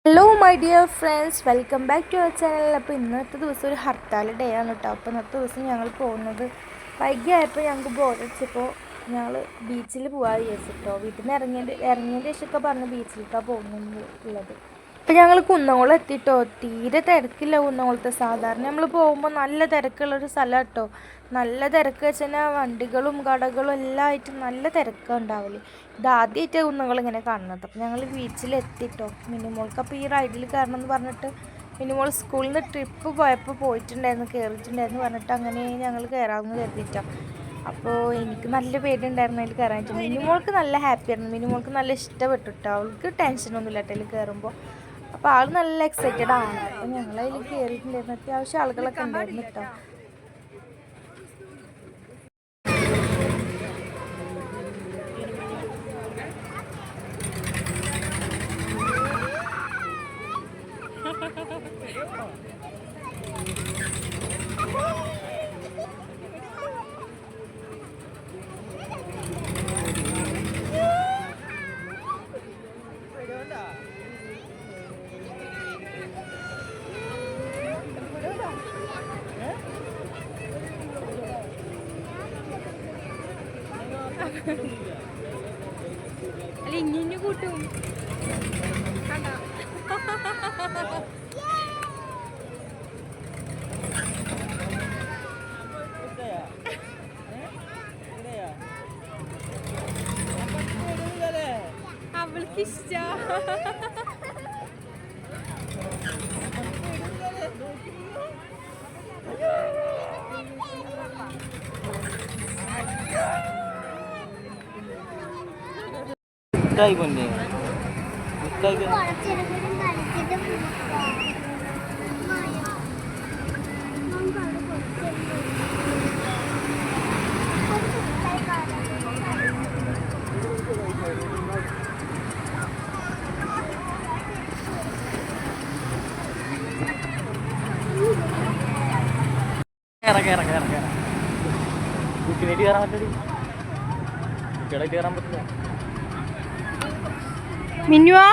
Hello my dear friends, welcome back to our channel. അപ്പോൾ ഇന്നത്തെ ദിവസം ഒരു ഹർത്താൽ ഡേ ആണ് കേട്ടോ. അപ്പോൾ ഇന്നത്തെ ദിവസം ഞങ്ങൾ പോകുന്നത് വൈകിയായപ്പോൾ ഞങ്ങൾക്ക് ബോറടിച്ചപ്പോൾ ഞങ്ങൾ ബീച്ചിൽ പോകാൻ വിചാരിച്ചിട്ടോ. വീട്ടിൽ നിന്ന് ഇറങ്ങിയതിന് ശേഷമൊക്കെ പറഞ്ഞ് ബീച്ചിലേക്കാണ് പോകുന്നുള്ളത്. അപ്പോൾ ഞങ്ങൾ കുന്നംകുളം എത്തിയിട്ടോ. തീരെ തിരക്കില്ല കുന്നംകുളത്ത്. സാധാരണ നമ്മൾ പോകുമ്പോൾ നല്ല തിരക്കുള്ളൊരു സ്ഥലം കേട്ടോ. നല്ല തിരക്ക് വെച്ചാൽ വണ്ടികളും കടകളും എല്ലാം ആയിട്ട് നല്ല തിരക്കാണ് ഉണ്ടാവില്ല. ഇത് ആദ്യമായിട്ട് കുന്നംകുളം ഇങ്ങനെ കാണുന്നത്. അപ്പോൾ ഞങ്ങൾ ബീച്ചിലെത്തിട്ടോ. മിനിമോൾക്ക് അപ്പോൾ ഈ റൈഡിൽ കയറണം എന്ന് പറഞ്ഞിട്ട് മിനിമോൾ സ്കൂളിൽ നിന്ന് ട്രിപ്പ് പോയപ്പോൾ കയറിയിട്ടുണ്ടായിരുന്നു പറഞ്ഞിട്ട് അങ്ങനെ ഞങ്ങൾ കയറാമെന്ന് കരുതിയിട്ടാണ്. അപ്പോൾ എനിക്ക് നല്ല പേടിയുണ്ടായിരുന്നു അതിൽ കയറാനായിട്ട്. മിനിമോൾക്ക് നല്ല ഹാപ്പിയായിരുന്നു. മിനിമോൾക്ക് നല്ല ഇഷ്ടപ്പെട്ടു കേട്ടോ. അവൾക്ക് ടെൻഷനൊന്നുമില്ല കേട്ടോ അതിൽ കയറുമ്പോൾ. അപ്പോൾ ആൾ നല്ല എക്സൈറ്റഡ് ആണ്. അപ്പോൾ ഞങ്ങൾ അതിൽ കയറിയിട്ടുണ്ടായിരുന്നു. അത്യാവശ്യം ആളുകളൊക്കെ ഉണ്ടായിരുന്നു കേട്ടോ. അല്ല ഇഞ്ഞു കൂട്ടും അവൾക്ക് ഇഷ്ട. മിഠായി പൊന്നെ മിഠായി കുട്ടിനായിട്ട് കയറാൻ പറ്റടി. കുട്ടികളായിട്ട് കയറാൻ പറ്റില്ല. മിന്നുവാ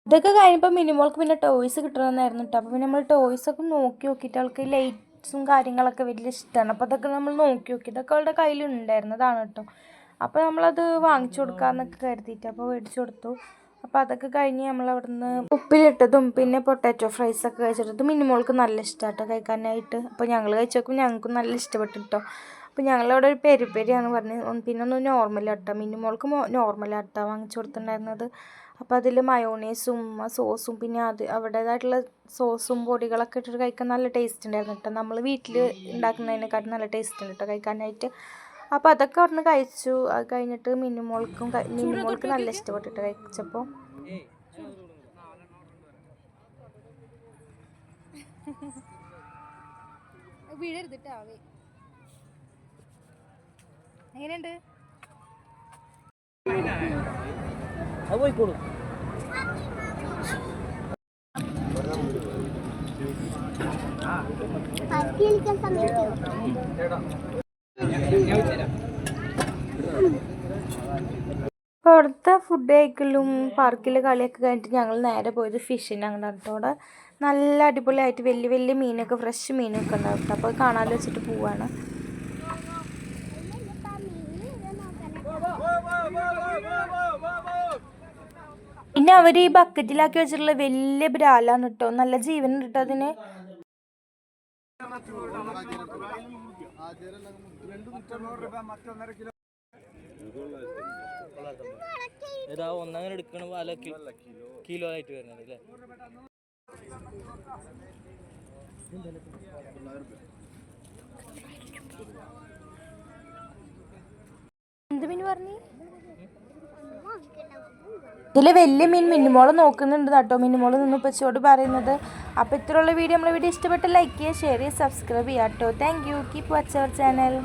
ഇതൊക്കെ കഴിഞ്ഞപ്പോൾ മിനിമോൾക്ക് പിന്നെ ടോയ്സ് കിട്ടണമെന്നായിരുന്നു കേട്ടോ. അപ്പോൾ പിന്നെ നമ്മൾ ടോയ്സൊക്കെ നോക്കിയിട്ട് അവൾക്ക് ലൈറ്റ്സും കാര്യങ്ങളൊക്കെ വലിയ ഇഷ്ടമാണ്. അപ്പോൾ അതൊക്കെ നമ്മൾ നോക്കി ഇതൊക്കെ അവളുടെ കയ്യിലുണ്ടായിരുന്നതാണ് കേട്ടോ. അപ്പോൾ നമ്മളത് വാങ്ങിച്ചു കൊടുക്കാമെന്നൊക്കെ കരുതിയിട്ട് അപ്പോൾ മേടിച്ചു കൊടുത്തു. അപ്പോൾ അതൊക്കെ കഴിഞ്ഞ് നമ്മളവിടുന്ന് ഉപ്പിലിട്ടതും പിന്നെ പൊട്ടാറ്റോ ഫ്രൈസൊക്കെ കഴിച്ചിട്ട് മിനിമോൾക്ക് നല്ല ഇഷ്ടമാണ് കേട്ടോ കഴിക്കാനായിട്ട്. അപ്പോൾ ഞങ്ങൾ കഴിച്ചപ്പോൾ ഞങ്ങൾക്കും നല്ല ഇഷ്ടപ്പെട്ടു കേട്ടോ. അപ്പോൾ ഞങ്ങളവിടെ ഒരു പെരിയാണ് പറഞ്ഞ് പിന്നെ ഒന്ന് നോർമലാട്ടോ. മിനിമോൾക്ക് നോർമലാട്ടോ വാങ്ങിച്ചു കൊടുത്തിട്ടുണ്ടായിരുന്നത്. അപ്പോൾ അതിൽ മയോണൈസും സോസും പിന്നെ അവരുടേതായിട്ടുള്ള സോസും പൊടികളൊക്കെ ഇട്ടിട്ട് കഴിക്കാൻ നല്ല ടേസ്റ്റ് ഉണ്ടായിരുന്നു കേട്ടോ. നമ്മൾ വീട്ടിൽ ഉണ്ടാക്കുന്നതിനെക്കാട്ടും നല്ല ടേസ്റ്റ് ഉണ്ട് കേട്ടോ കഴിക്കാനായിട്ട്. അപ്പോൾ അതൊക്കെ അവിടുന്ന് കഴിച്ചു. അത് കഴിഞ്ഞിട്ട് മിനിമോൾക്ക് നല്ല ഇഷ്ടപ്പെട്ടിട്ട് കഴിച്ചപ്പോൾ എങ്ങനെയുണ്ട് പോയിക്കോളൂ. അപ്പോൾ അവിടുത്തെ ഫുഡ് കഴിക്കലും പാർക്കിൽ കളിയൊക്കെ കഴിഞ്ഞിട്ട് ഞങ്ങൾ നേരെ പോയത് ഫിഷിന് അങ്ങനെ അവിടെ നല്ല അടിപൊളിയായിട്ട് വലിയ വലിയ മീനൊക്കെ ഫ്രഷ് മീനൊക്കെ ഉണ്ടാവും കേട്ടോ. അപ്പോൾ കാണാതെ വെച്ചിട്ട് പോവാണ്. പിന്നെ അവർ ഈ ബക്കറ്റിലാക്കി വെച്ചിട്ടുള്ള വലിയ ബ്രാലാണ് കേട്ടോ. നല്ല ജീവനുണ്ട് കേട്ടോ അതിന്. ഇതാ ഒന്നങ്ങനെ എടുക്കണ പല കിലോ ആയിട്ട് വരുന്നത് അല്ലേ. എന്ത് മീൻ പറഞ്ഞു? ഇതിൽ വലിയ മീൻ മിനിമോൾ നോക്കുന്നുണ്ട് കേട്ടോ. മിനിമോൾ നിന്ന് ഉപ്പച്ചിയോട് പറയുന്നത്. അപ്പോൾ ഇത്രയുള്ള വീഡിയോ നമ്മളെ വീഡിയോ ഇഷ്ടപ്പെട്ട് ലൈക്ക് ചെയ്യുക, ഷെയർ ചെയ്യുക, സബ്സ്ക്രൈബ് ചെയ്യുക കേട്ടോ. Thank you. Keep watch our channel.